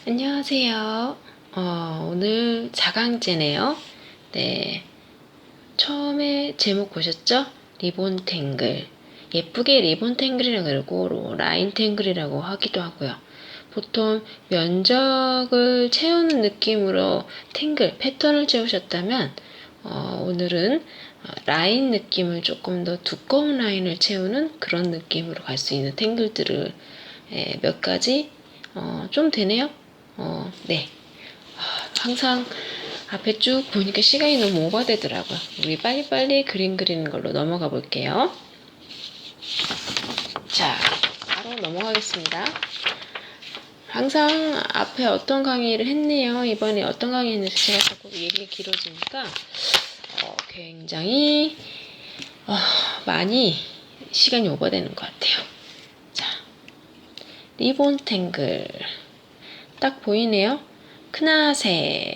안녕하세요. 오늘 4강제네요. 네. 처음에 제목 보셨죠? 리본 탱글. 예쁘게 리본 탱글이라고 그러고 라인 탱글이라고 하기도 하고요. 보통 면적을 채우는 느낌으로 탱글, 패턴을 채우셨다면 오늘은 라인 느낌을 조금 더 두꺼운 라인을 채우는 그런 느낌으로 갈 수 있는 탱글들을 몇 가지 좀 되네요. 네. 항상 앞에 쭉 보니까 시간이 너무 오버되더라고요. 우리 빨리빨리 그림 그리는 걸로 넘어가 볼게요. 자, 바로 넘어가겠습니다. 항상 앞에 어떤 강의를 했네요. 이번에 어떤 강의 했는지 제가 자꾸 얘기가 길어지니까 굉장히 많이 시간이 오버되는 것 같아요. 자, 리본 탱글 딱 보이네요. 크나세.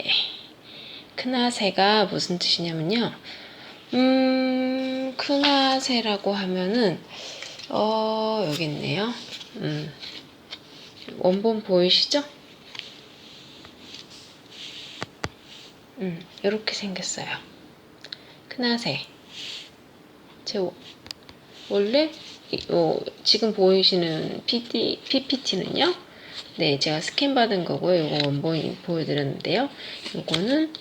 크나세가 무슨 뜻이냐면요. 크나세라고 하면은 여기 있네요. 원본 보이시죠? 이렇게 생겼어요. 크나세. 원래 지금 보이시는 PPT는요. 네, 제가 스캔 받은 거고요. 이거 원본 보여드렸는데요. 이거는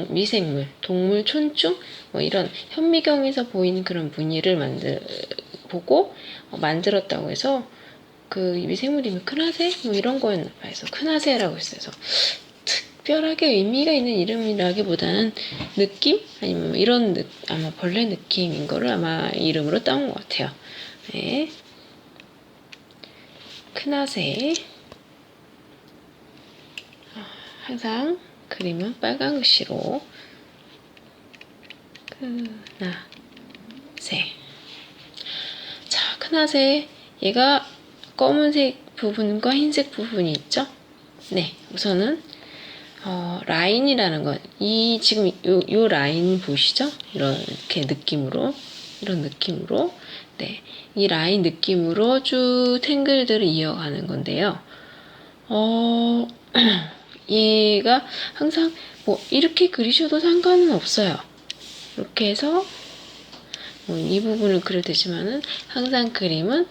미생물, 동물 촌충, 이런 현미경에서 보이는 그런 무늬를 보고 만들었다고 해서 그 미생물이면 크나세? 이런 거였나 봐요. 그래서 크나세라고 했어요. 특별하게 의미가 있는 이름이라기보다는 느낌? 아니면 이런 아마 벌레 느낌인 거를 아마 이름으로 따온 것 같아요. 네. 크나세. 항상 그림은 빨간 글씨로 크나세. 자, 크나세 얘가 검은색 부분과 흰색 부분이 있죠? 네, 우선은 라인이라는 건 지금 요 라인 보시죠? 이렇게 느낌으로 이런 느낌으로 네, 이 라인 느낌으로 쭉 탱글들을 이어가는 건데요. 얘가 항상 이렇게 그리셔도 상관은 없어요. 이렇게 해서 이 부분을 그려도 되지만은 항상 그림은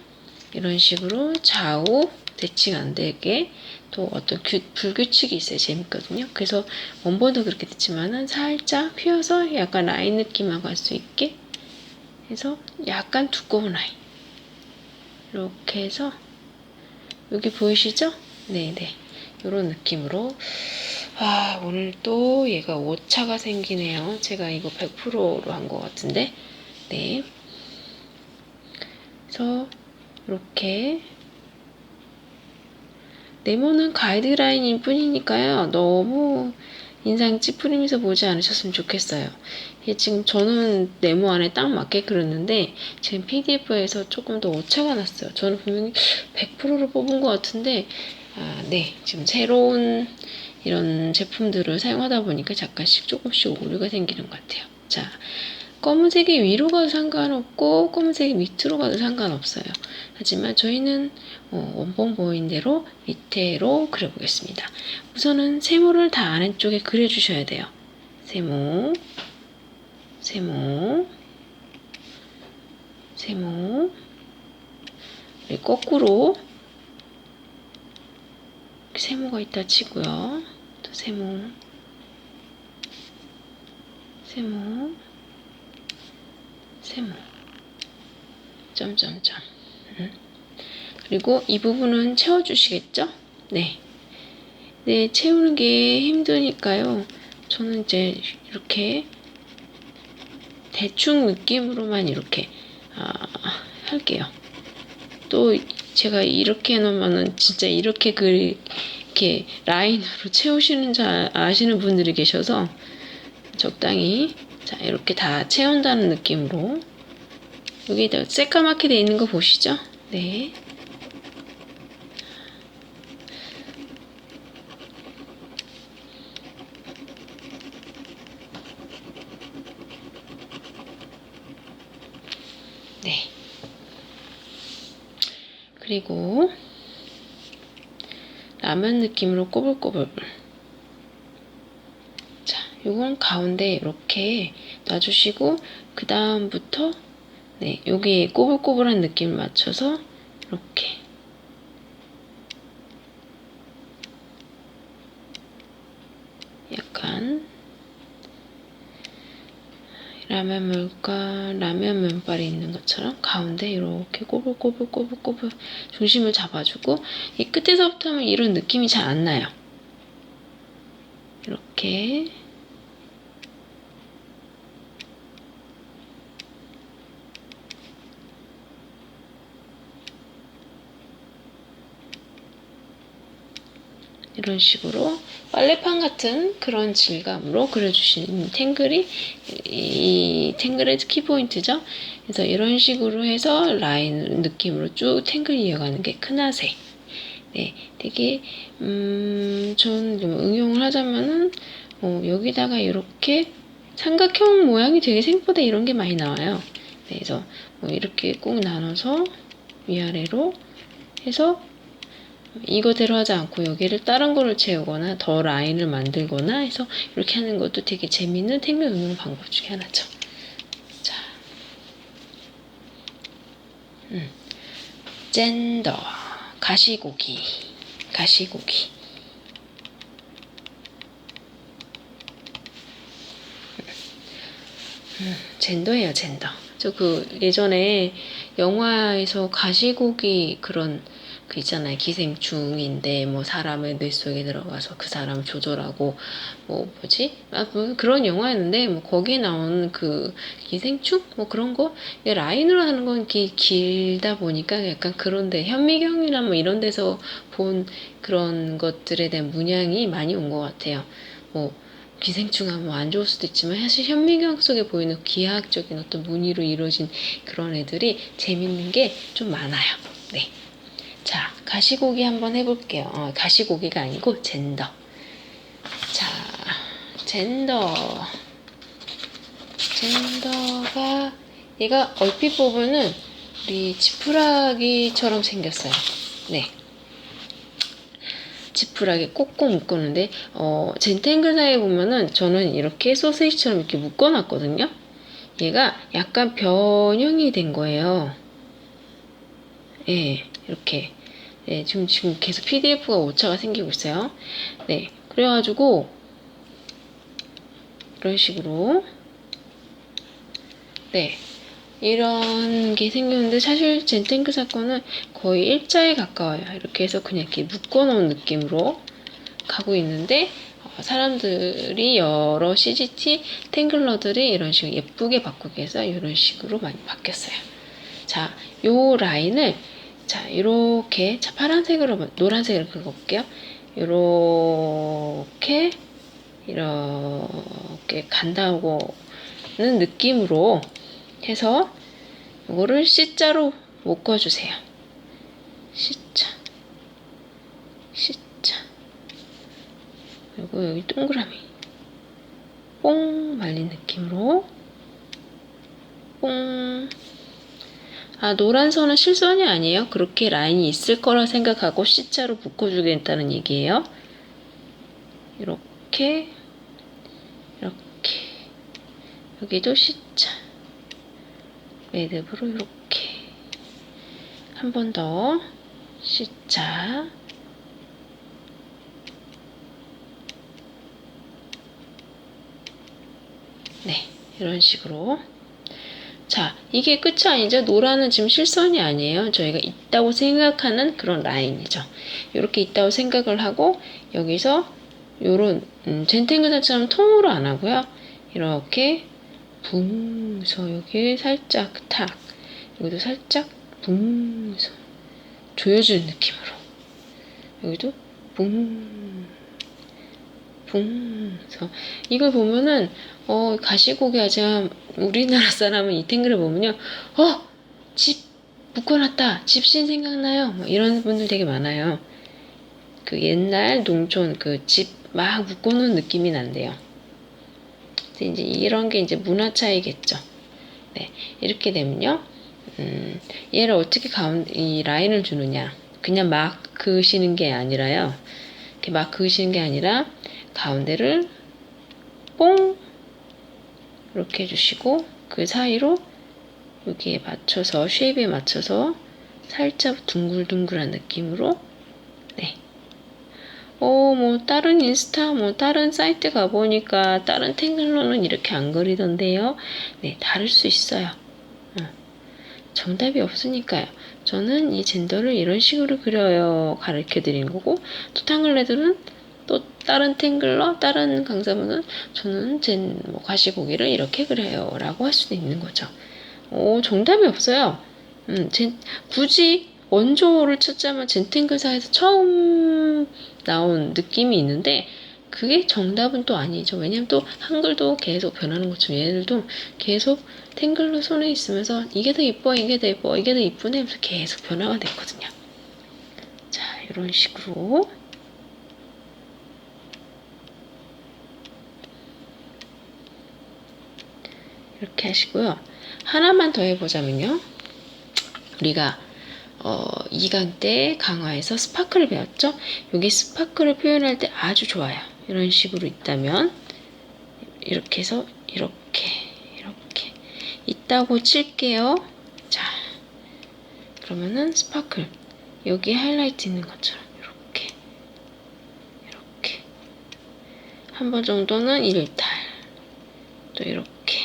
이런 식으로 좌우 대칭 안 되게 또 어떤 불규칙이 있어야 재밌거든요. 그래서 원본도 그렇게 됐지만은 살짝 휘어서 약간 라인 느낌만 갈 수 있게 해서 약간 두꺼운 라인 이렇게 해서 여기 보이시죠? 네네 이런 느낌으로 오늘 또 얘가 오차가 생기네요. 제가 이거 100%로 한 것 같은데 네 그래서 이렇게 네모는 가이드라인일 뿐이니까요. 너무 인상 찌푸리면서 보지 않으셨으면 좋겠어요. 지금 저는 네모 안에 딱 맞게 그렸는데 지금 PDF에서 조금 더 오차가 났어요. 저는 분명히 100%로 뽑은 것 같은데 네, 지금 새로운 이런 제품들을 사용하다 보니까 잠깐씩 조금씩 오류가 생기는 것 같아요. 자, 검은색이 위로 가도 상관없고 검은색이 밑으로 가도 상관없어요. 하지만 저희는 원본 보인 대로 밑으로 그려보겠습니다. 우선은 세모를 다 아래쪽에 그려주셔야 돼요. 세모, 세모, 세모, 거꾸로 세모가 있다 치고요. 또 세모, 세모, 세모, 점점점. 그리고 이 부분은 채워주시겠죠? 네. 네, 채우는 게 힘드니까요. 저는 이제 이렇게 대충 느낌으로만 이렇게 할게요. 또 제가 이렇게 해놓으면은 진짜 이렇게 라인으로 채우시는 줄 아시는 분들이 계셔서 적당히 자 이렇게 다 채운다는 느낌으로 여기다 새까맣게 돼 있는 거 보시죠? 네. 네. 그리고 라면 느낌으로 꼬불꼬불. 자, 요건 가운데 이렇게 놔주시고 그 다음부터 네, 여기 꼬불꼬불한 느낌을 맞춰서 이렇게 약간 라면 면발이 있는 것처럼 가운데 이렇게 꼬불꼬불 중심을 잡아주고 이 끝에서부터 하면 이런 느낌이 잘 안 나요. 이렇게 이런 식으로 빨래판 같은 그런 질감으로 그려주시는 탱글이 이 탱글의 키포인트죠. 그래서 이런 식으로 해서 라인 느낌으로 쭉 탱글 이어가는 게 크나세. 네, 되게 전 응용을 하자면은 여기다가 이렇게 삼각형 모양이 되게 생각보다 이런 게 많이 나와요. 네, 그래서 이렇게 꼭 나눠서 위아래로 해서 이거대로 하지 않고 여기를 다른 거를 채우거나 더 라인을 만들거나 해서 이렇게 하는 것도 되게 재밌는 탱글 응용 방법 중에 하나죠. 자, 젠더 가시고기 젠더예요, 젠더. 저 그 예전에 영화에서 가시고기 그런 그 있잖아요. 기생충인데 뭐 사람의 뇌 속에 들어가서 그 사람을 조절하고 뭐 뭐지? 뭐 그런 영화였는데 뭐 거기에 나오는 그 기생충 뭐 그런 거 라인으로 하는 건 길다 보니까 약간 그런데 현미경이나 뭐 이런 데서 본 그런 것들에 대한 문양이 많이 온 것 같아요. 뭐 기생충하면 뭐 안 좋을 수도 있지만 사실 현미경 속에 보이는 기하학적인 어떤 무늬로 이루어진 그런 애들이 재밌는 게 좀 많아요. 네. 자, 가시고기 한번 해볼게요. 가시고기가 아니고 젠더. 자, 젠더가 얘가 얼핏 보면은 우리 지푸라기처럼 생겼어요. 네. 지푸라기 꼭꼭 묶었는데 젠탱글 사이에 보면은 저는 이렇게 소세지처럼 이렇게 묶어놨거든요. 얘가 약간 변형이 된 거예요. 예, 이렇게. 네, 지금 계속 PDF가 오차가 생기고 있어요. 네, 그래가지고 이런 식으로 네, 이런 게 생겼는데 사실 젠탱크 사건은 거의 일자에 가까워요. 이렇게 해서 그냥 이렇게 묶어놓은 느낌으로 가고 있는데 사람들이 여러 CGT 탱글러들이 이런 식으로 예쁘게 바꾸기 위해서 이런 식으로 많이 바뀌었어요. 자, 요 라인을 자 이렇게 자 파란색으로 노란색으로 긁어볼게요. 이렇게 간다고는 느낌으로 해서 이거를 C자로 묶어주세요. C자 그리고 여기 동그라미 뽕 말린 느낌으로 뽕. 노란 선은 실선이 아니에요. 그렇게 라인이 있을 거라 생각하고 C자로 묶어주겠다는 얘기예요. 이렇게 여기도 C자 매듭으로 이렇게 한 번 더 C자 네, 이런 식으로. 자, 이게 끝이 아니죠. 노란은 지금 실선이 아니에요. 저희가 있다고 생각하는 그런 라인이죠. 이렇게 있다고 생각을 하고 여기서 요런 젠탱글사처럼 통으로 안 하고요. 이렇게 붕서 여기 살짝 탁 여기도 살짝 붕서 조여주는 느낌으로 여기도 붕서 이걸 보면은 가시고기 하지만 우리나라 사람은 이 탱글을 보면요 집 묶어놨다 집신 생각나요 뭐 이런 분들 되게 많아요. 그 옛날 농촌 그 집 막 묶어놓은 느낌이 난대요. 이제 이런 게 이제 문화 차이겠죠. 네, 이렇게 되면요 얘를 어떻게 이 라인을 주느냐 그냥 막 그으시는 게 아니라요. 이렇게 막 그으시는 게 아니라 가운데를 뽕 이렇게 해주시고 그 사이로 여기에 맞춰서 쉐입에 맞춰서 살짝 둥글둥글한 느낌으로 네. 뭐 다른 인스타 다른 사이트 가보니까 다른 탱글러는 이렇게 안 그리던데요. 네, 다를 수 있어요. 정답이 없으니까요. 저는 이 젠더를 이런 식으로 그려요. 가르쳐 드리는 거고 또 탱글레들은 또 다른 탱글러, 다른 강사분은 저는 가시고기를 이렇게 그려요. 라고 할 수도 있는 거죠. 정답이 없어요. 굳이 원조를 찾자면 젠탱글사에서 처음 나온 느낌이 있는데 그게 정답은 또 아니죠. 왜냐면 또 한글도 계속 변하는 것처럼 얘네들도 계속 탱글로 손에 있으면서 이게 더 이뻐, 이게 더 이뻐, 이게 더 이쁘네 하면서 계속 변화가 됐거든요. 자, 이런 식으로 이렇게 하시고요. 하나만 더 해보자면요. 우리가 2강 때 강화에서 스파클을 배웠죠? 여기 스파클을 표현할 때 아주 좋아요. 이런 식으로 있다면 이렇게 해서 이렇게 있다고 칠게요. 자, 그러면은 스파클 여기 하이라이트 있는 것처럼 이렇게 한 번 정도는 일탈 또 이렇게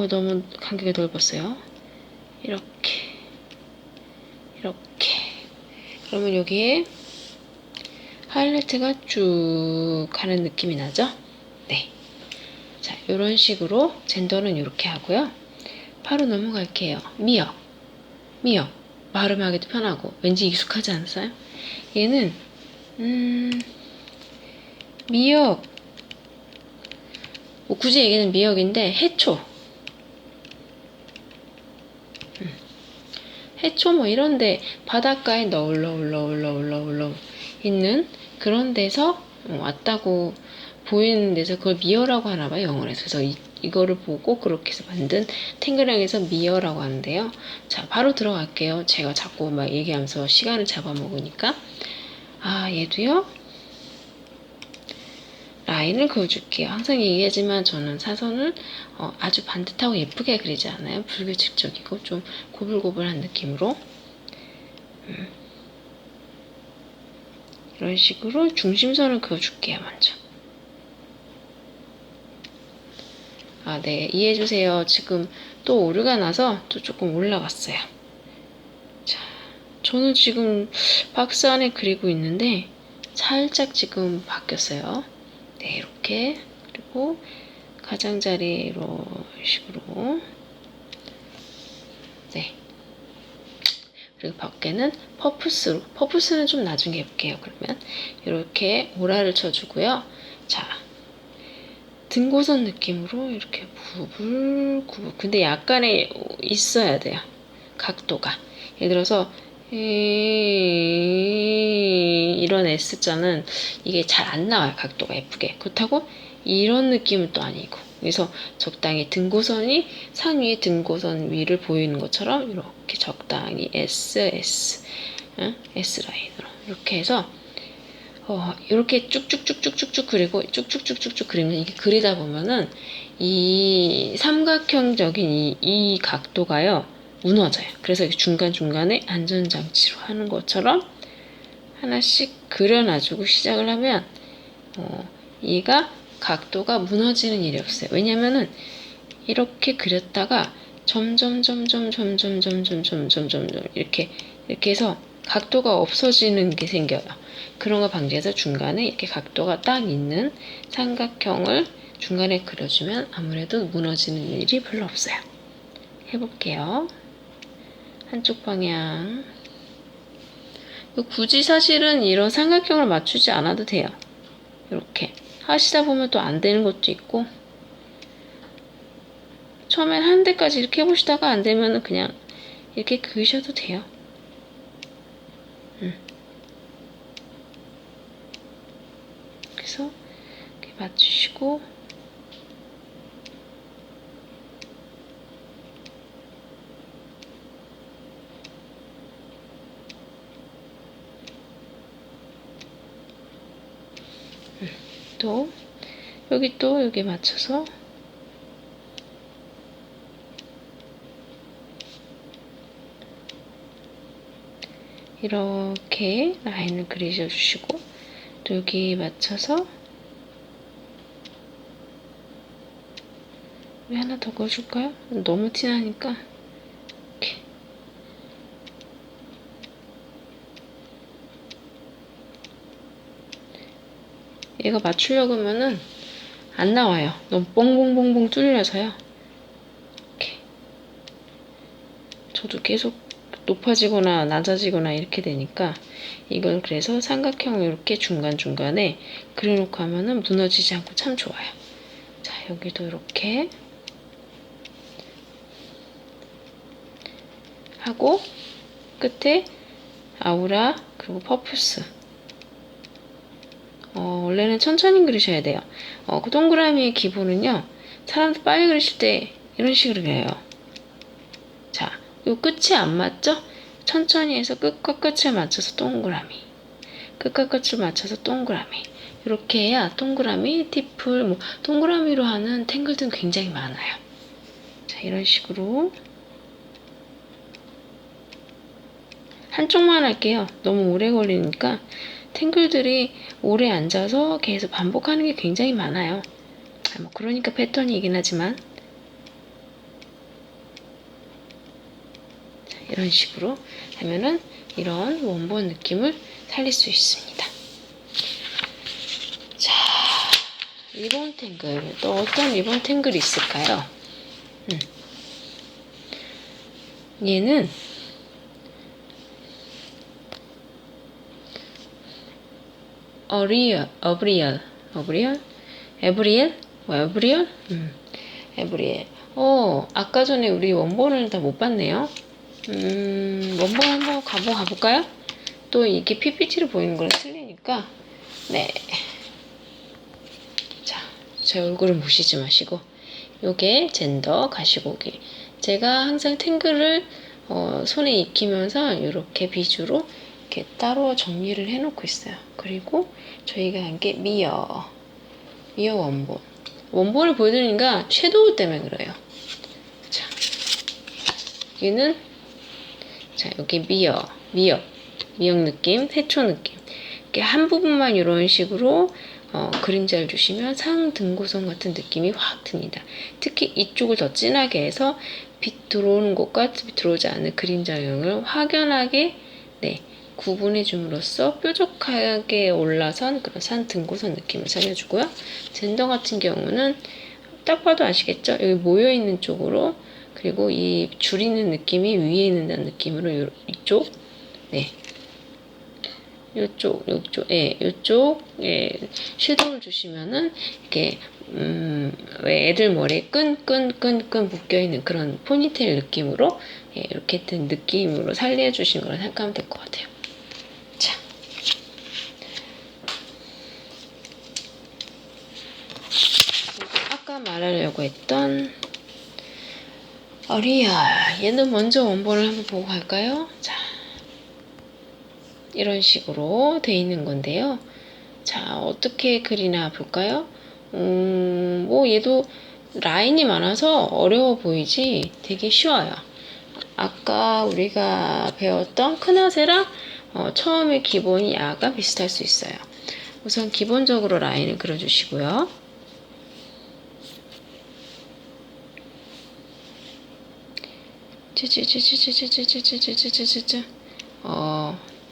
너무 간격이 넓었어요. 이렇게 그러면 여기에 하이라이트가 쭉 가는 느낌이 나죠? 네. 자, 이런 식으로 젠더는 이렇게 하고요. 바로 넘어갈게요. 미역. 발음하기도 편하고 왠지 익숙하지 않으세요? 얘는 미역 굳이 얘기는 미역인데 해초 이런데 바닷가에 너울너울 있는 그런 데서 왔다고 보이는 데서 그걸 미어라고 하나봐요, 영어에서. 그래서 이거를 보고 그렇게 해서 만든 탱글랑에서 미어라고 하는데요. 자, 바로 들어갈게요. 제가 자꾸 막 얘기하면서 시간을 잡아먹으니까. 얘도요. 라인을 그어줄게요. 항상 얘기하지만 저는 사선을 아주 반듯하고 예쁘게 그리지 않아요. 불규칙적이고 좀 고불고불한 느낌으로 이런 식으로 중심선을 그어줄게요. 먼저. 네, 이해해주세요. 지금 또 오류가 나서 또 조금 올라갔어요. 자, 저는 지금 박스 안에 그리고 있는데 살짝 지금 바뀌었어요. 네, 이렇게. 그리고 가장자리 이런 식으로. 네. 그리고 밖에는 퍼프스는 좀 나중에 해볼게요. 그러면 이렇게 오라를 쳐주고요. 자, 등고선 느낌으로 이렇게 구불 근데 약간의 있어야 돼요. 각도가. 예를 들어서 이런 S자는 이게 잘 안 나와요. 각도가 예쁘게. 그렇다고 이런 느낌은 또 아니고. 그래서 적당히 등고선이 산 위에 등고선 위를 보이는 것처럼 이렇게 적당히 S 라인으로 이렇게 해서 이렇게 쭉쭉쭉쭉쭉 그리고 쭉쭉쭉쭉쭉 그리면 이게 그리다 보면은 이 삼각형적인 이 각도가요 무너져요. 그래서 중간중간에 안전장치로 하는 것처럼 하나씩 그려놔주고 시작을 하면 얘가 각도가 무너지는 일이 없어요. 왜냐면은 이렇게 그렸다가 점점 이렇게 해서 각도가 없어지는 게 생겨요. 그런 거 방지해서 중간에 이렇게 각도가 딱 있는 삼각형을 중간에 그려주면 아무래도 무너지는 일이 별로 없어요. 해볼게요. 한쪽 방향. 굳이 사실은 이런 삼각형을 맞추지 않아도 돼요. 이렇게 하시다 보면 또 안 되는 것도 있고 처음엔 한 대까지 이렇게 해보시다가 안 되면 그냥 이렇게 그으셔도 돼요. 그래서 이렇게 맞추시고 여기 맞춰서 이렇게 라인을 그리셔 주시고, 또 여기 맞춰서 우리 하나 더 그어줄까요? 너무 티나니까. 이렇게. 얘가 맞추려고 하면은 안 나와요. 너무 뽕뽕뽕뽕 뚫려서요. 이렇게. 저도 계속 높아지거나 낮아지거나 이렇게 되니까 이걸 그래서 삼각형을 이렇게 중간중간에 그려놓고 하면은 무너지지 않고 참 좋아요. 자, 여기도 이렇게 하고 끝에 아우라 그리고 퍼프스. 원래는 천천히 그리셔야 돼요. 그 동그라미의 기본은요, 사람들 빨리 그리실 때 이런 식으로 그려요. 자, 요 끝이 안 맞죠? 천천히 해서 끝과 끝을 맞춰서 동그라미, 끝과 끝을 맞춰서 동그라미. 이렇게 해야 동그라미, 티플, 뭐 동그라미로 하는 탱글들은 굉장히 많아요. 자, 이런 식으로 한쪽만 할게요. 너무 오래 걸리니까 탱글들이 오래 앉아서 계속 반복하는 게 굉장히 많아요. 뭐 그러니까 패턴이긴 하지만, 이런 식으로 하면은 이런 원본 느낌을 살릴 수 있습니다. 자, 리본 탱글. 또 어떤 리본 탱글이 있을까요? 얘는 에브리엘. 아까 전에 우리 원본을 다 못 봤네요. 원본 한번 가볼까요? 또 이게 PPT로 보이는 거랑 틀리니까. 네. 자, 제 얼굴을 보시지 마시고, 요게 젠더 가시고기. 제가 항상 탱글을 손에 익히면서 이렇게 비주로 이렇게 따로 정리를 해놓고 있어요. 그리고 저희가 한 게 미어 원본. 원본을 보여드리니까 섀도우 때문에 그래요. 자, 얘는, 자, 여기 미역 느낌, 새초 느낌. 이렇게 한 부분만 이런 식으로 그림자를 주시면 상등고선 같은 느낌이 확 듭니다. 특히 이쪽을 더 진하게 해서 빛 들어오는 곳과 빛 들어오지 않는 그림자형을 확연하게 구분해 줌으로써 뾰족하게 올라선 그런 상등고선 느낌을 살려주고요. 젠더 같은 경우는 딱 봐도 아시겠죠? 여기 모여있는 쪽으로, 그리고 이 줄이는 느낌이 위에 있는다는 느낌으로 이쪽, 요쪽에 섀도우를 주시면은 이렇게 왜 애들 머리에 끈 묶여있는 그런 포니테일 느낌으로, 이렇게 된 느낌으로 살려주신 거라 생각하면 될 것 같아요. 자, 아까 말하려고 했던 어리야, 얘는 먼저 원본을 한번 보고 갈까요? 자, 이런 식으로 돼 있는 건데요. 자, 어떻게 그리나 볼까요? 뭐 얘도 라인이 많아서 어려워 보이지 되게 쉬워요. 아까 우리가 배웠던 크나세랑 처음에 기본이 약간 비슷할 수 있어요. 우선 기본적으로 라인을 그려주시고요.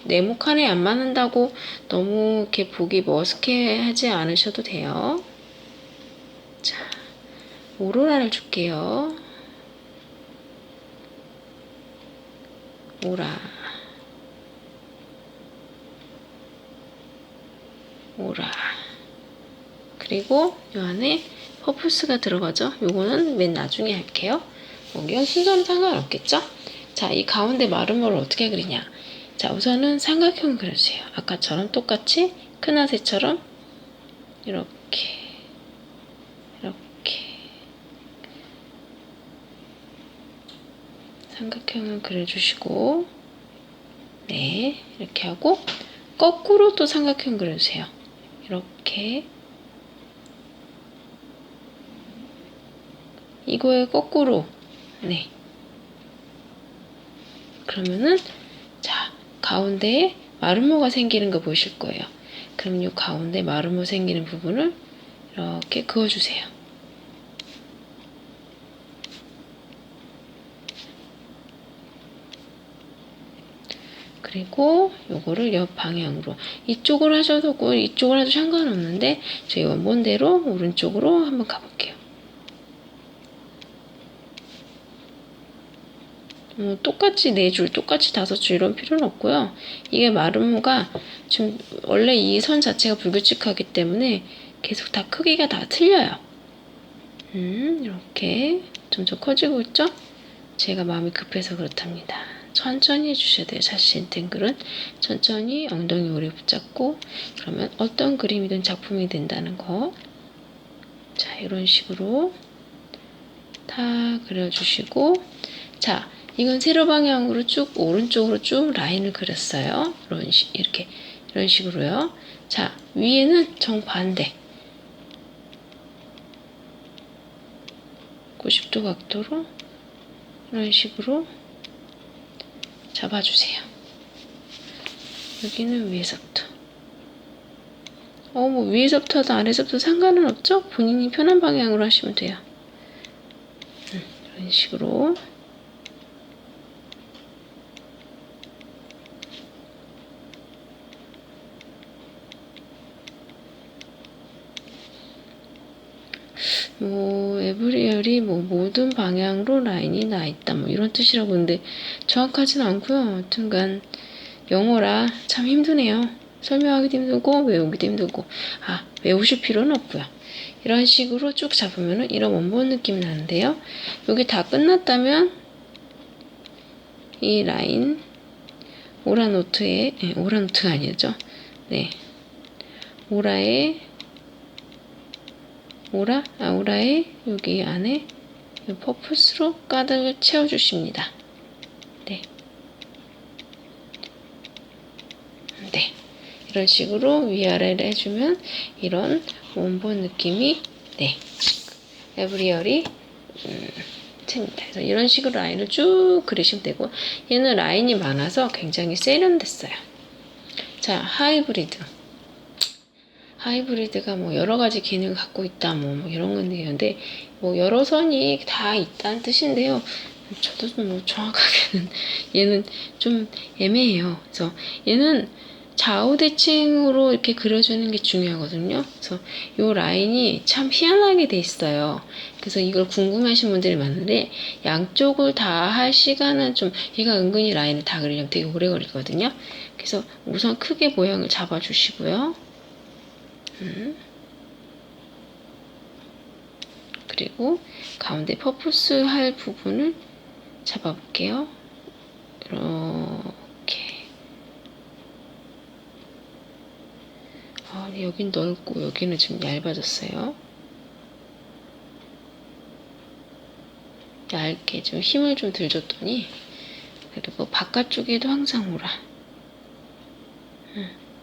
네모칸에 안 맞는다고 너무 이렇게 보기 머쓱해 하지 않으셔도 돼요. 자, 오로라를 줄게요. 오라. 그리고 요 안에 퍼플스가 들어가죠. 요거는 맨 나중에 할게요. 이건 순서는 상관없겠죠? 자, 이 가운데 마름모를 어떻게 그리냐? 자, 우선은 삼각형 그려주세요. 아까처럼 똑같이 크나세처럼 이렇게 삼각형을 그려주시고, 이렇게 하고 거꾸로 또 삼각형 그려주세요. 이렇게 이거의 거꾸로. 네. 그러면은 자, 가운데에 마름모가 생기는 거 보실 거예요. 그럼 이 가운데 마름모 생기는 부분을 이렇게 그어주세요. 그리고 요거를 옆 방향으로 이쪽으로 하셔도 되고 이쪽으로 해도 상관없는데 저희 원본대로 오른쪽으로 한번 가볼게요. 똑같이 4줄, 똑같이 5줄 이런 필요는 없고요. 이게 마름모가 지금 원래 이 선 자체가 불규칙하기 때문에 계속 다 크기가 다 틀려요. 이렇게 점점 커지고 있죠? 제가 마음이 급해서 그렇답니다. 천천히 해주셔야 돼요. 자신 탱글은 천천히 엉덩이 오래 붙잡고 그러면 어떤 그림이든 작품이 된다는 거. 자, 이런 식으로 다 그려주시고 자, 이건 세로 방향으로 쭉 오른쪽으로 쭉 라인을 그렸어요. 이런 식으로요. 자, 위에는 정반대 90도 각도로 이런 식으로 잡아주세요. 여기는 위에서부터. 뭐 위에서부터 하든 아래서부터 상관은 없죠? 본인이 편한 방향으로 하시면 돼요. 이런 식으로. 에브리얼이 모든 방향으로 라인이 나 있다 이런 뜻이라고 하는데 정확하진 않고요. 하여튼간 영어라 참 힘드네요. 설명하기도 힘들고 외우기도 힘들고 외우실 필요는 없고요. 이런 식으로 쭉 잡으면 이런 원본 느낌이 나는데요. 여기 다 끝났다면 이 라인 오라노트에 오라노트가 아니죠. 네, 오라에 여기 안에 퍼프스로 가득 채워주십니다. 네. 이런 식으로 위아래를 해주면 이런 원본 느낌이 에브리얼이 됩니다. 그래서 이런 식으로 라인을 쭉 그리시면 되고 얘는 라인이 많아서 굉장히 세련됐어요. 자, 하이브리드가 여러 가지 기능을 갖고 있다 이런 건데요. 근데 여러 선이 다 있다는 뜻인데요. 저도 정확하게는 얘는 좀 애매해요. 그래서 얘는 좌우대칭으로 이렇게 그려주는 게 중요하거든요. 그래서 이 라인이 참 희한하게 돼 있어요. 그래서 이걸 궁금해하시는 분들이 많은데 양쪽을 다 할 시간은 얘가 은근히 라인을 다 그리려면 되게 오래 걸리거든요. 그래서 우선 크게 모양을 잡아주시고요. 그리고 가운데 퍼프스 할 부분을 잡아볼게요. 이렇게. 여긴 넓고 여기는 좀 얇아졌어요. 얇게 좀 힘을 좀 덜 줬더니 그리고 바깥쪽에도 항상 오라.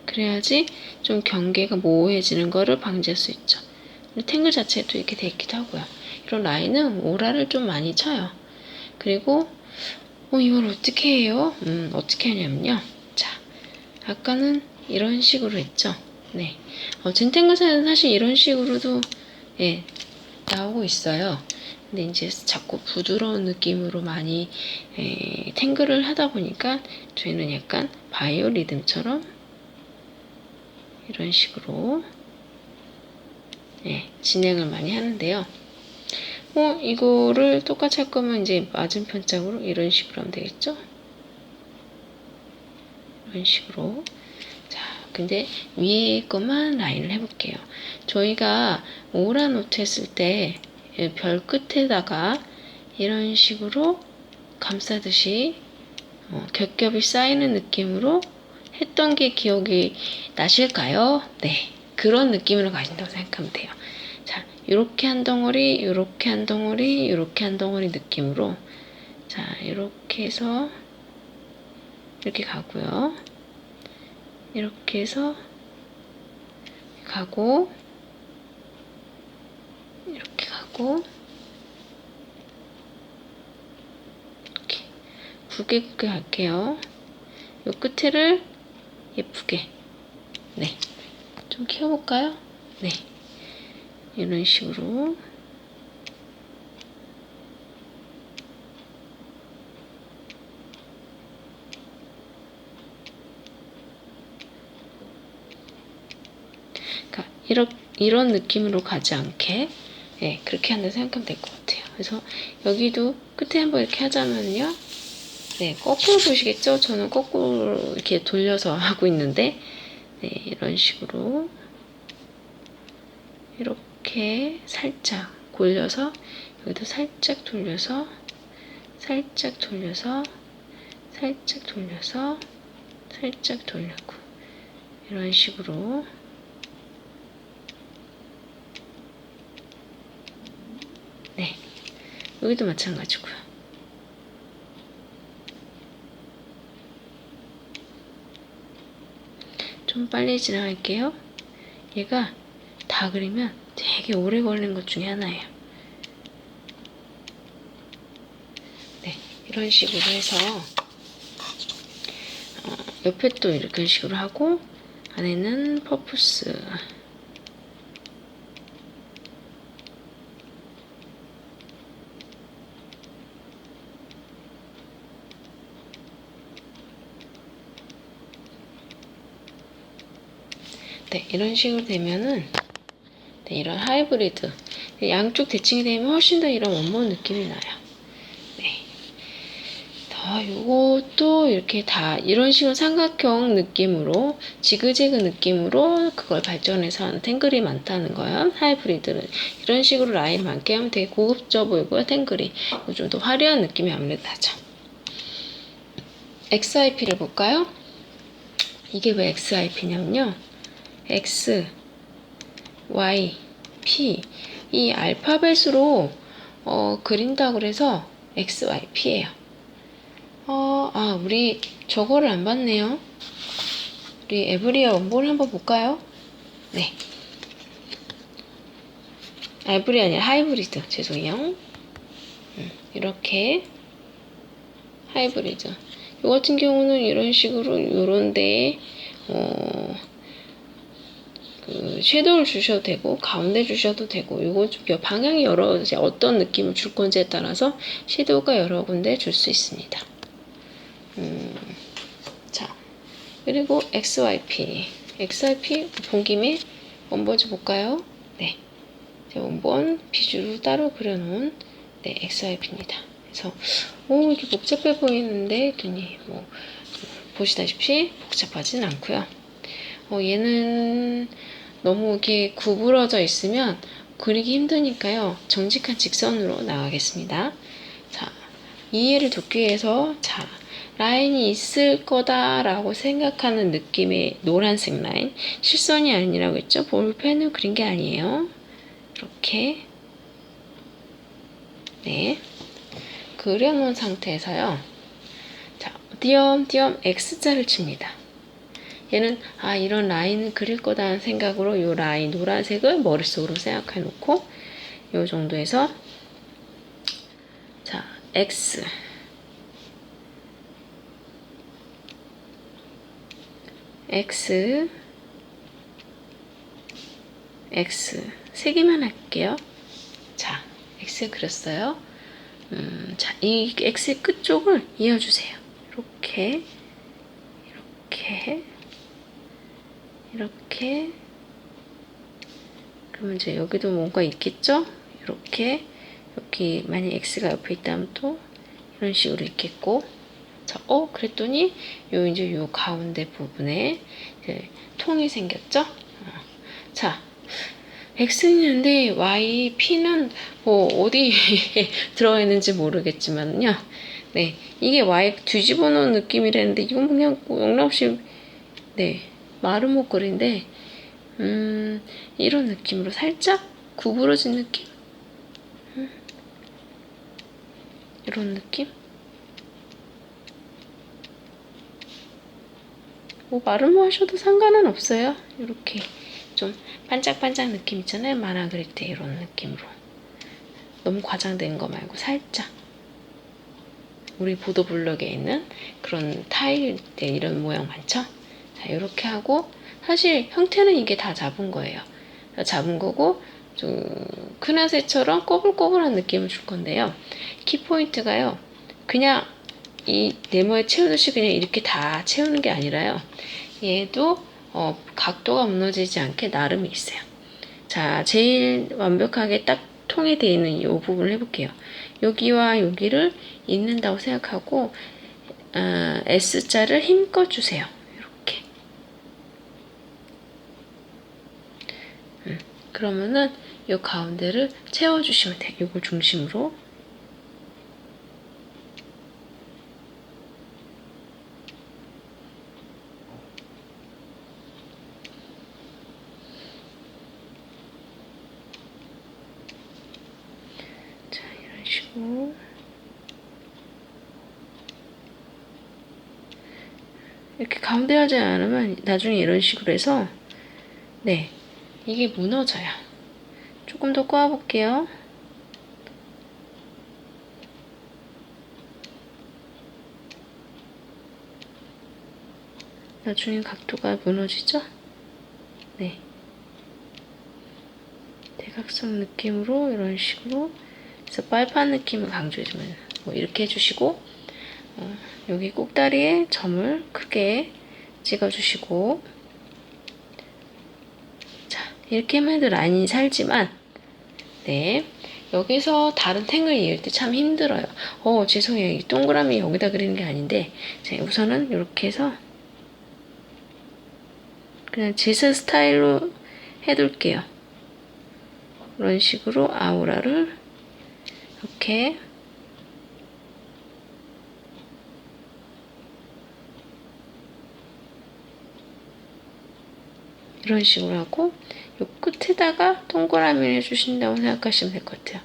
그래야지 좀 경계가 모호해지는 거를 방지할 수 있죠. 탱글 자체도 이렇게 돼 있기도 하고요. 이런 라인은 오라를 좀 많이 쳐요. 그리고 이걸 어떻게 해요? 어떻게 하냐면요. 자, 아까는 이런 식으로 했죠. 네. 젠탱글사는 사실 이런 식으로도 나오고 있어요. 근데 이제 자꾸 부드러운 느낌으로 많이 탱글을 하다 보니까 저희는 약간 바이오 리듬처럼 이런 식으로 진행을 많이 하는데요. 이거를 똑같이 할 거면 이제 맞은편 짝으로 이런 식으로 하면 되겠죠? 이런 식으로. 자, 근데 위에 것만 라인을 해볼게요. 저희가 오라노트 했을 때 별 끝에다가 이런 식으로 감싸듯이 겹겹이 쌓이는 느낌으로 했던 게 기억이 나실까요? 네, 그런 느낌으로 가신다고 생각하면 돼요. 자, 요렇게 한 덩어리, 요렇게 한 덩어리, 요렇게 한 덩어리 느낌으로 자, 이렇게 해서 이렇게 가고요. 이렇게 해서 가고 이렇게 가고 굵게 굵게 갈게요. 요 끝을 예쁘게, 네, 좀 키워볼까요? 네, 이런 식으로. 이런 느낌으로 가지 않게, 네, 그렇게 한다 생각하면 될 것 같아요. 그래서 여기도 끝에 한번 이렇게 하자면요, 네, 거꾸로 보시겠죠? 저는 거꾸로 이렇게 돌려서 하고 있는데, 네, 이런 식으로 이렇게 살짝 골려서, 여기도 살짝 돌려서, 살짝 돌려서, 살짝 돌려서, 살짝 돌리고, 이런 식으로. 네, 여기도 마찬가지고요. 좀 빨리 지나갈게요. 얘가 다 그리면 되게 오래 걸리는 것 중에 하나예요. 네, 이런 식으로 해서 옆에 또 이렇게 식으로 하고, 안에는 퍼프스. 네, 이런 식으로 되면은, 네, 이런 하이브리드, 양쪽 대칭이 되면 훨씬 더 이런 원본 느낌이 나요. 네, 요것도 이렇게 다 이런 식으로 삼각형 느낌으로, 지그재그 느낌으로 그걸 발전해서 하는 탱글이 많다는 거예요. 하이브리드는 이런 식으로 라인 많게 하면 되게 고급져 보이고요. 탱글이 좀 더 화려한 느낌이 아무래도 나죠. XIP를 볼까요? 이게 왜 XIP냐면요, X, Y, P, 이 알파벳으로 그린다고 그래서 XYP예요. 우리 저거를 안 봤네요. 우리 에브리어 원본을 한번 볼까요? 네. 에브리 아니라 하이브리드. 죄송해요. 이렇게 하이브리드. 이 같은 경우는 이런 식으로 요런 데에 그 섀도우를 주셔도 되고 가운데 주셔도 되고, 요거 좀 방향이 여러, 이제 어떤 느낌을 줄 건지에 따라서 섀도우가 여러 군데 줄 수 있습니다. 자, 그리고 XYP 본 김에 원본지 볼까요? 네, 원본 비주로 따로 그려놓은, 네, XYP입니다. 그래서 이렇게 복잡해 보이는데 했더니 보시다시피 복잡하진 않고요. 얘는 너무 이렇게 구부러져 있으면 그리기 힘드니까요, 정직한 직선으로 나가겠습니다. 자, 이해를 돕기 위해서, 자, 라인이 있을 거다라고 생각하는 느낌의 노란색 라인, 실선이 아니라고 했죠? 볼펜을 그린 게 아니에요. 이렇게, 네, 그려놓은 상태에서요, 자, 띄엄띄엄 X자를 칩니다. 얘는 이런 라인을 그릴 거다는 생각으로 이 라인 노란색을 머릿속으로 생각해 놓고, 이 정도에서, 자, X, X, X 세 개만 할게요. 자, X 그렸어요. 자, 이 X의 끝쪽을 이어주세요. 이렇게, 이렇게, 이렇게. 그러면 이제 여기도 뭔가 있겠죠? 이렇게, 여기 만약 X가 옆에 있다면 또 이런 식으로 있겠고. 자, 그랬더니 이제 요 가운데 부분에 이제 통이 생겼죠? 자, X는 있는데 Y, P는 어디에 들어있는지 모르겠지만요. 네, 이게 Y 뒤집어 놓은 느낌이라는데, 이건 그냥 영락없이, 네, 마르모꼴인데, 이런 느낌으로 살짝 구부러진 느낌? 이런 느낌? 마르모 하셔도 상관은 없어요. 이렇게 좀 반짝반짝 느낌 있잖아요, 만화 그릴 때. 이런 느낌으로 너무 과장된 거 말고 살짝. 우리 보도블럭에 있는 그런 타일 이런 모양 많죠? 자, 이렇게 하고 사실 형태는 이게 다 잡은 거예요. 잡은 거고 좀 크나세처럼 꼬불꼬불한 느낌을 줄 건데요. 키포인트가요. 그냥 이 네모에 채우듯이 그냥 이렇게 다 채우는 게 아니라요. 얘도 각도가 무너지지 않게 나름이 있어요. 자, 제일 완벽하게 딱 통일되어 있는 이 부분을 해볼게요. 여기와 여기를 잇는다고 생각하고 S자를 힘껏 주세요. 이렇게. 그러면은 이 가운데를 채워주시면 돼요. 이걸 중심으로. 자, 이런 식으로. 이렇게 가운데 하지 않으면 나중에 이런 식으로 해서 네, 이게 무너져요. 조금 더 꼬아볼게요. 나중에 각도가 무너지죠? 네. 대각선 느낌으로 이런 식으로 그래서 빨판 느낌을 강조해주면 뭐 이렇게 해주시고 여기 꼭다리에 점을 크게 찍어주시고 자 이렇게 하면 해도 라인이 살지만 네 여기서 다른 탱글 이을 때 참 힘들어요. 죄송해요. 이 동그라미 여기다 그리는 게 아닌데 자, 우선은 이렇게 해서 그냥 지스 스타일로 해둘게요. 이런 식으로 아우라를 이렇게 이런 식으로 하고 요 끝에다가 동그라미를 해주신다고 생각하시면 될 것 같아요.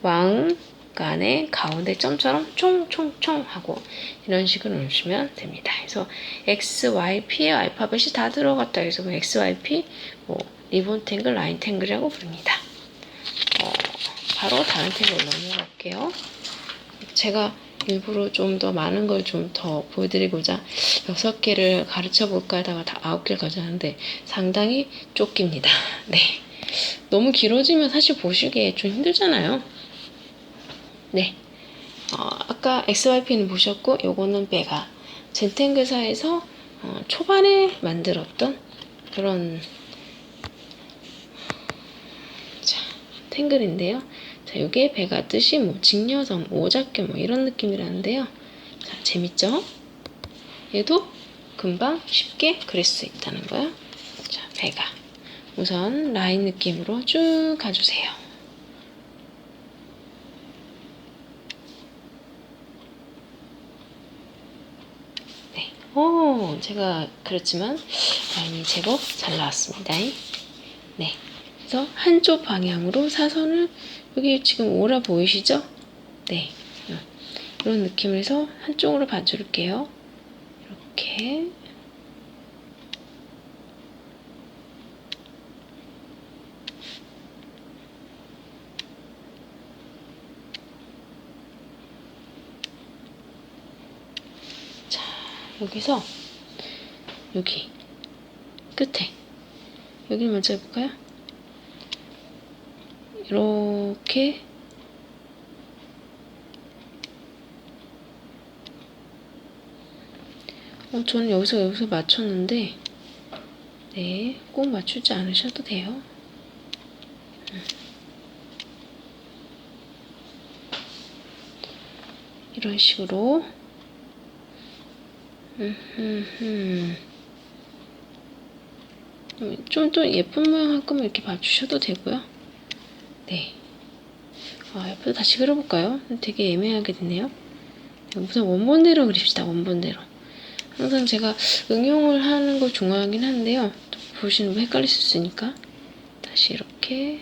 왕간의 가운데 점처럼 총총총 하고 이런 식으로 넣으시면 됩니다. 그래서 X, Y, P의 알파벳이 다 들어갔다 해서 뭐 X, Y, P, 뭐 리본 탱글, 라인 탱글이라고 부릅니다. 바로 다른 탱글 넘어갈게요. 제가 일부러 좀 더 많은 걸 좀 더 보여드리고자 6개를 가르쳐 볼까 하다가 다 9개를 가져왔는데 상당히 쫓깁니다. 네. 너무 길어지면 사실 보시기에 좀 힘들잖아요. 네. 아까 XYP는 보셨고 요거는 베가 젠탱그사에서 초반에 만들었던 그런 탱글인데요. 자, 이게 배가 뜻이 뭐 직녀성, 오작교 뭐 이런 느낌이라는데요. 자, 재밌죠? 얘도 금방 쉽게 그릴 수 있다는 거예요. 자, 배가 우선 라인 느낌으로 쭉 가주세요. 네, 제가 그렇지만 라인이 제법 잘 나왔습니다. 네, 그래서 한쪽 방향으로 사선을 여기 지금 오라 보이시죠? 네, 이런 느낌으로 해서 한쪽으로 봐줄게요. 이렇게 자, 여기서 여기 끝에 여기를 먼저 해볼까요? 이렇게 저는 여기서 맞췄는데 네, 꼭 맞추지 않으셔도 돼요. 이런 식으로 좀 더 예쁜 모양 할 거면 이렇게 봐주셔도 되고요. 네. 옆에도 다시 그려볼까요? 되게 애매하게 됐네요. 우선 원본대로 그립시다. 원본대로. 항상 제가 응용을 하는 거 중요하긴 한데요. 또 보시는 분 헷갈릴 수 있으니까 다시 이렇게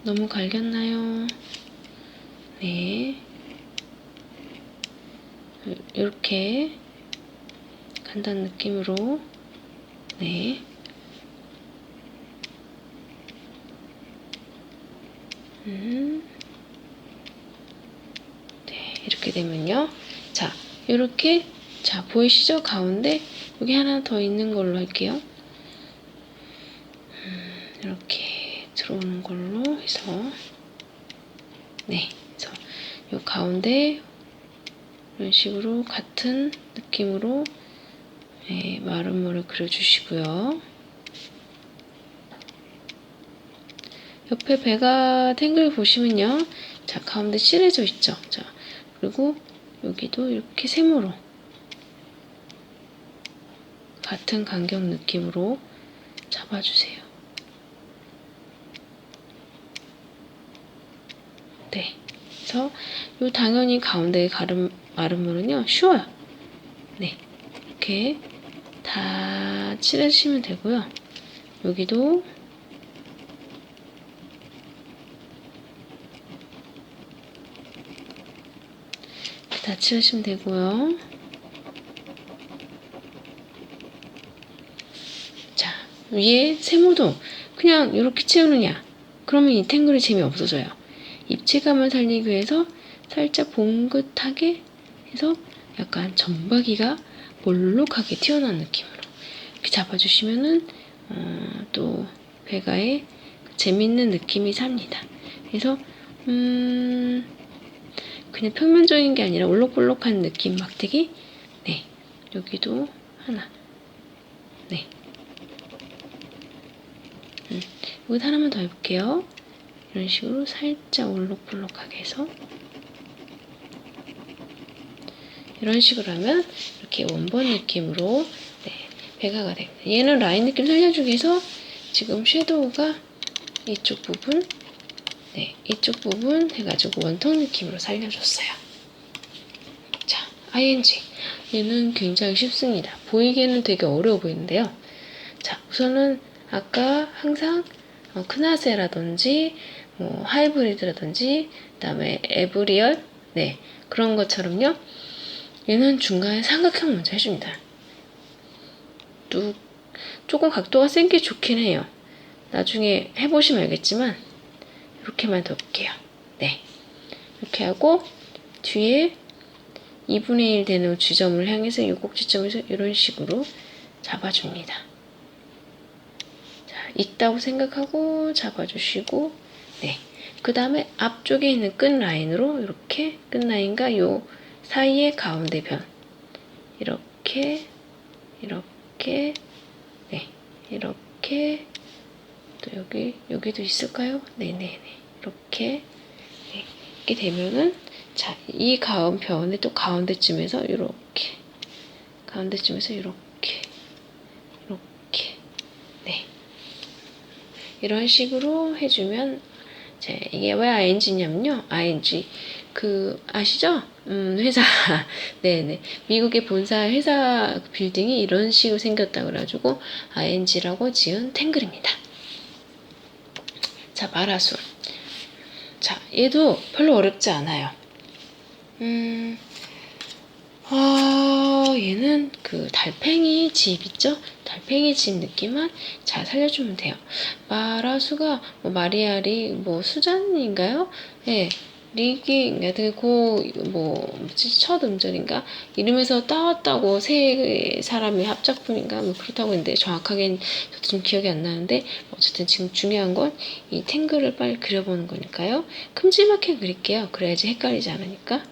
너무 갈겼나요? 네. 이렇게 간단한 느낌으로 네. 되면요. 자, 이렇게, 자, 보이시죠? 가운데 여기 하나 더 있는 걸로 할게요. 이렇게 들어오는 걸로 해서, 네, 그래서 요 가운데 이런 식으로 같은 느낌으로 네, 마름모를 그려주시고요. 옆에 배가 탱글 보시면요. 자, 가운데 칠해져 있죠. 자, 그리고 여기도 이렇게 세모로 같은 간격 느낌으로 잡아주세요. 네. 그래서 요 당연히 가운데 마름모는요, 쉬워요. 네. 이렇게 다 칠해주시면 되고요. 여기도 다 칠하시면 되고요. 자, 위에 세모도 그냥 이렇게 채우느냐? 그러면 이 탱글이 재미없어져요. 입체감을 살리기 위해서 살짝 봉긋하게 해서 약간 점박이가 볼록하게 튀어나온 느낌으로 이렇게 잡아주시면은 또 배가에 재밌는 느낌이 삽니다. 그래서 그냥 평면적인 게 아니라 올록볼록한 느낌 막대기. 네, 여기도 하나. 네, 여기도 하나만 더 해볼게요. 이런 식으로 살짝 올록볼록하게 해서 이런 식으로 하면 이렇게 원본 느낌으로 네, 배가가 됩니다. 얘는 라인 느낌 살려주기 위해서 지금 섀도우가 이쪽 부분, 네, 이쪽 부분 해가지고 원턱 느낌으로 살려줬어요. 자, ing. 얘는 굉장히 쉽습니다. 보이기에는 되게 어려워 보이는데요. 자, 우선은 아까 항상 크나세라든지 뭐 하이브리드라든지 그다음에 에브리얼, 네, 그런 것처럼요. 얘는 중간에 삼각형 먼저 해줍니다. 뚝, 조금 각도가 센 게 좋긴 해요. 나중에 해보시면 알겠지만 이렇게만 더 볼게요. 네, 이렇게 하고 뒤에 2분의 1 되는 지점을 향해서 이 꼭지점에서 이런 식으로 잡아줍니다. 자, 있다고 생각하고 잡아주시고, 네, 그 다음에 앞쪽에 있는 끝 라인으로 이렇게 끝 라인과 요 사이의 가운데 변 이렇게 네, 이렇게 또 여기도 있을까요? 네네네, 이렇게 네, 이렇게 되면은 자, 이 가운 변의 또 가운데쯤에서 이렇게 가운데쯤에서 이렇게 네, 이런 식으로 해주면 이게 왜 ing냐면요, ing 그 아시죠? 회사 네네, 미국의 본사 회사 빌딩이 이런 식으로 생겼다 그래가지고 ing라고 지은 탱글입니다. 자, 마라솔. 자, 얘도 별로 어렵지 않아요. 얘는 그 달팽이 집 있죠? 달팽이 집 느낌만 잘 살려주면 돼요. 마라수가 뭐 마리아리 뭐 수잔인가요? 네, 리기 첫 음절인가 이름에서 따왔다고 세 사람의 합작품인가 뭐 그렇다고 했는데 정확하게는 저도 좀 기억이 안 나는데 어쨌든 지금 중요한 건 이 탱글을 빨리 그려보는 거니까요. 큼지막하게 그릴게요. 그래야지 헷갈리지 않으니까.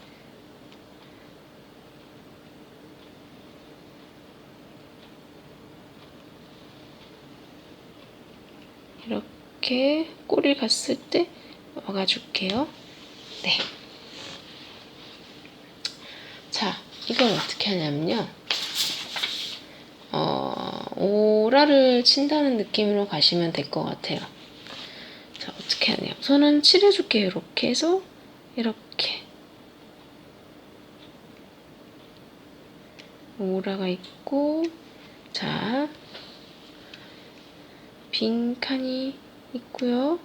이렇게 꼬리 갔을 때 막아줄게요. 네. 자, 이걸 어떻게 하냐면요. 오라를 친다는 느낌으로 가시면 될 것 같아요. 자, 어떻게 하냐. 우선은 칠해줄게요. 이렇게 해서, 이렇게. 오라가 있고, 자, 빈 칸이 있고요.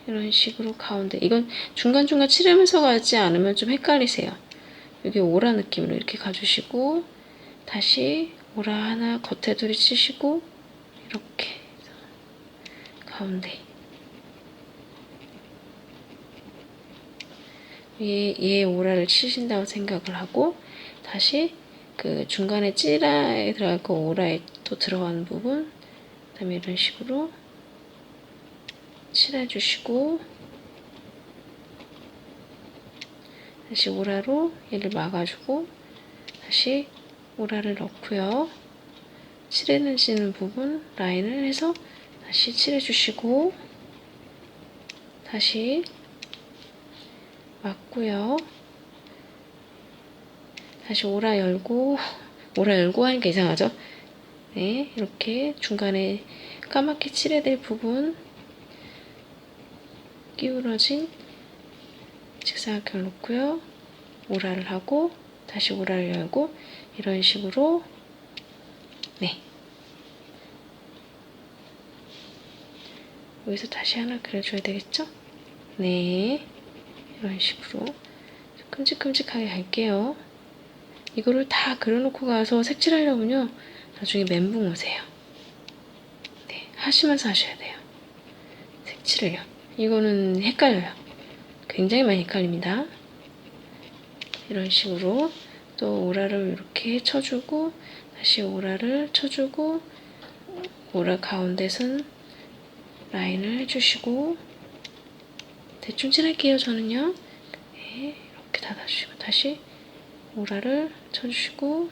이런 식으로 가운데, 이건 중간중간 칠하면서 가지 않으면 좀 헷갈리세요. 여기 오라 느낌으로 이렇게 가주시고, 다시 오라 하나 겉에두리 치시고, 이렇게 가운데 얘 오라를 치신다고 생각을 하고 다시 그 중간에 찌라에 들어가고 오라에 또 들어가는 부분 그다음에 이런 식으로 칠해주시고 다시 오라로 얘를 막아주고 다시 오라를 넣고요. 칠해지는 부분 라인을 해서 다시 칠해주시고 다시 막고요. 다시 오라 열고 하니까 이상하죠? 네, 이렇게 중간에 까맣게 칠해야 될 부분 기울어진 직사각형을 놓고요. 오라를 하고 다시 오라를 열고 이런 식으로 네. 여기서 다시 하나 그려줘야 되겠죠? 네. 이런 식으로 끔찍끔찍하게 할게요. 이거를 다 그려놓고 가서 색칠하려면요. 나중에 멘붕 오세요. 네. 하시면서 하셔야 돼요. 색칠을요. 이거는 헷갈려요. 굉장히 많이 헷갈립니다. 이런 식으로 또 오라를 이렇게 쳐주고 다시 오라를 쳐주고 오라 가운데 선 라인을 해주시고 대충 칠할게요. 저는요. 네, 이렇게 닫아주시고 다시 오라를 쳐주시고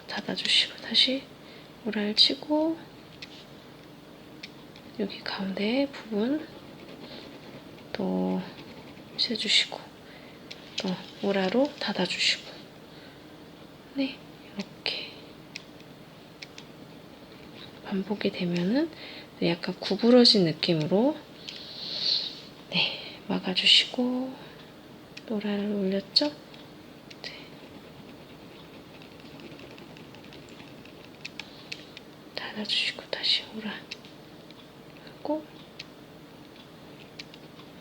닫아주시고 다시 오라를 치고 여기 가운데 부분 또 칠해주시고 또 오라로 닫아주시고 네 이렇게 반복이 되면은 약간 구부러진 느낌으로 네 막아주시고 오라를 올렸죠? 네. 닫아주시고 다시 오라 하고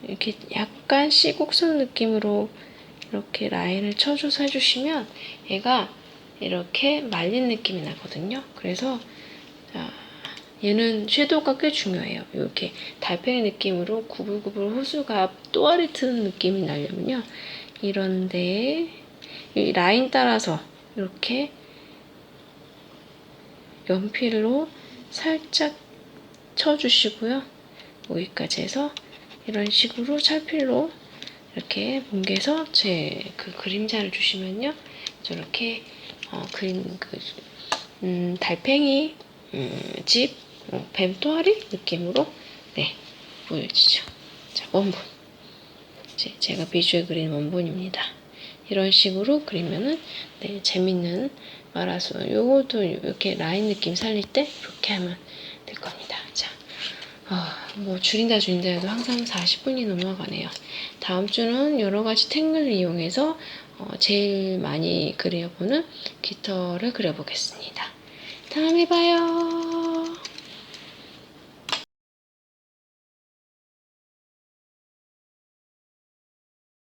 이렇게 약간 씨곡선 느낌으로 이렇게 라인을 쳐줘서 해주시면 얘가 이렇게 말린 느낌이 나거든요. 그래서 얘는 섀도우가 꽤 중요해요. 이렇게 달팽이 느낌으로 구불구불 호수가 또아리 트는 느낌이 나려면요. 이런데 이 라인 따라서 이렇게 연필로 살짝 쳐주시고요. 여기까지 해서 이런 식으로 찰필로 이렇게 뭉개서 제 그 그림자를 주시면요. 저렇게 달팽이 집 뱀토아리 느낌으로 네 보여지죠. 자 원본 제가 비주에 그린 원본입니다. 이런 식으로 그리면은 네 재밌는 마라손 요것도 이렇게 라인 느낌 살릴 때 이렇게 하면 될 겁니다. 자 뭐 줄인다 해도 항상 40분이 넘어가네요. 다음 주는 여러 가지 tech을 이용해서 제일 많이 그려보는 깃털을 그려보겠습니다. 다음에 봐요.